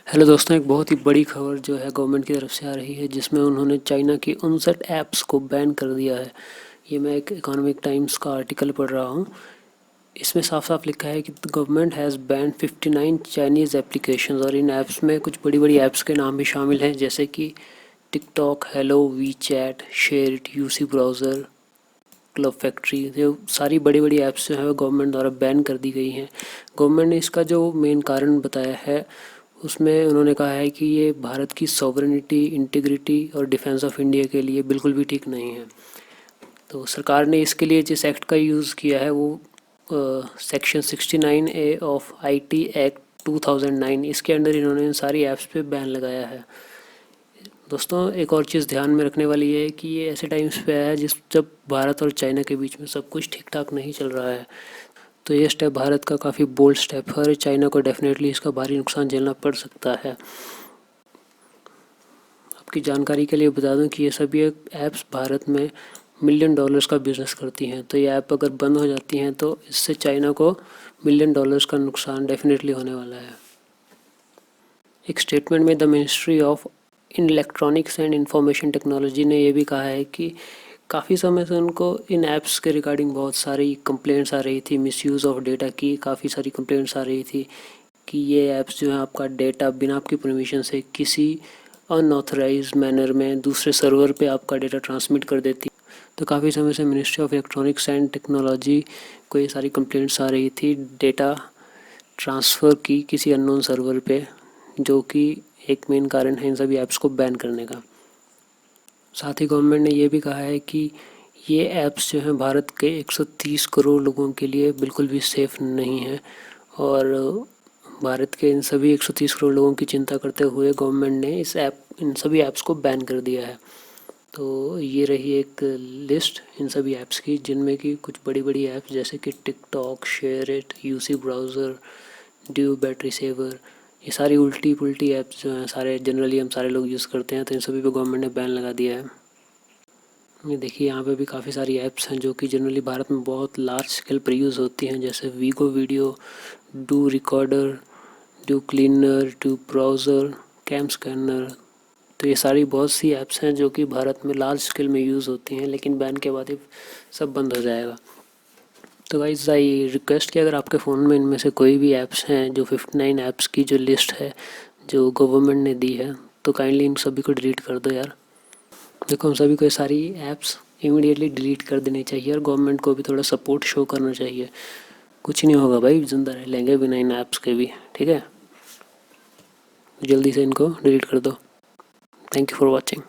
Hello दोस्तों, एक बहुत ही बड़ी खबर जो है गवर्नमेंट की तरफ से आ रही है, जिसमें उन्होंने चाइना की 59 ऐप्स को बैन कर दिया है। ये मैं एक इकोनॉमिक टाइम्स का आर्टिकल पढ़ रहा हूँ। इसमें साफ साफ लिखा है कि the government has band 59 Chinese applications, और इन ऐप्स में कुछ बड़ी बड़ी ऐप्स के नाम भी शामिल हैं, जैसे कि TikTok, Helo, WeChat, SHAREit, UC browser, Club Factory. ये सारी बड़ी बड़ी ऐप्स जो है वो गवर्नमेंट द्वारा बैन कर दी गई हैं। गवर्नमेंट ने इसका जो मेन कारण बताया है, उसमें उन्होंने कहा है कि ये भारत की सॉवरेनिटी, इंटीग्रिटी और डिफेंस ऑफ इंडिया के लिए बिल्कुल भी ठीक नहीं है। तो सरकार ने इसके लिए जिस एक्ट का यूज़ किया है वो section 69A of IT act 2009, इसके अंडर इन्होंने इन सारी ऐप्स पे बैन लगाया है। दोस्तों, एक और चीज़ ध्यान में रखने वाली है कि ये ऐसे टाइम्स पे आया है जब भारत और चाइना के बीच में सब कुछ ठीक ठाक नहीं चल रहा है। तो ये स्टेप भारत का काफ़ी बोल्ड स्टेप है और चाइना को डेफिनेटली इसका भारी नुकसान झेलना पड़ सकता है। आपकी जानकारी के लिए बता दूं कि ये सभी ऐप्स भारत में $1 मिलियन का बिजनेस करती हैं। तो ये ऐप अगर बंद हो जाती हैं तो इससे चाइना को $1 मिलियन का नुकसान डेफिनेटली होने वाला है। एक स्टेटमेंट में the ministry of electronics and information technology ने यह भी कहा है कि काफ़ी समय से उनको इन ऐप्स के रिगार्डिंग बहुत सारी कंप्लेंट्स आ रही थी, मिसयूज़ ऑफ डेटा की काफ़ी सारी कंप्लेंट्स आ रही थी कि ये ऐप्स जो है आपका डेटा बिना आपकी परमिशन से किसी अनऑथराइज मैनर में दूसरे सर्वर पे आपका डेटा ट्रांसमिट कर देती। तो काफ़ी समय से ministry of electronics and technology को ये सारी कंप्लेंट्स आ रही थी डेटा ट्रांसफ़र की किसी अननोन सर्वर पे, जो कि एक मेन कारण है इन सभी ऐप्स को बैन करने का। साथ ही गवर्नमेंट ने ये भी कहा है कि ये ऐप्स जो हैं भारत के 130 करोड़ लोगों के लिए बिल्कुल भी सेफ़ नहीं है, और भारत के इन सभी 130 करोड़ लोगों की चिंता करते हुए गवर्नमेंट ने इन सभी ऐप्स को बैन कर दिया है। तो ये रही एक लिस्ट इन सभी ऐप्स की, जिनमें कि कुछ बड़ी बड़ी ऐप्स जैसे कि TikTok, SHAREit, UC browser, DU battery saver, ये सारी उल्टी पुल्टी ऐप्स जो हैं सारे जनरली हम सारे लोग यूज़ करते हैं, तो इन सभी पे गवर्नमेंट ने बैन लगा दिया है। ये देखिए, यहाँ पे भी काफ़ी सारी ऐप्स हैं जो कि जनरली भारत में बहुत लार्ज स्केल पर यूज़ होती हैं, जैसे Vigo video, DU recorder, DU cleaner, DU browser, CamScanner. तो ये सारी बहुत सी ऐप्स हैं जो कि भारत में लार्ज स्केल में यूज़ होती हैं, लेकिन बैन के बाद ये सब बंद हो जाएगा। तो गाइस, आई रिक्वेस्ट कि अगर आपके फ़ोन में इनमें से कोई भी ऐप्स हैं, जो 59 ऐप्स की जो लिस्ट है जो गवर्नमेंट ने दी है, तो काइंडली इन सभी को डिलीट कर दो यार। देखो, हम सभी को ये सारी ऐप्स इमीडिएटली डिलीट कर देनी चाहिए और गवर्नमेंट को भी थोड़ा सपोर्ट शो करना चाहिए। कुछ नहीं होगा भाई, जिंदा रह लेंगे बिना इन ऐप्स के भी, ठीक है। जल्दी से इनको डिलीट कर दो। Thank you for watching.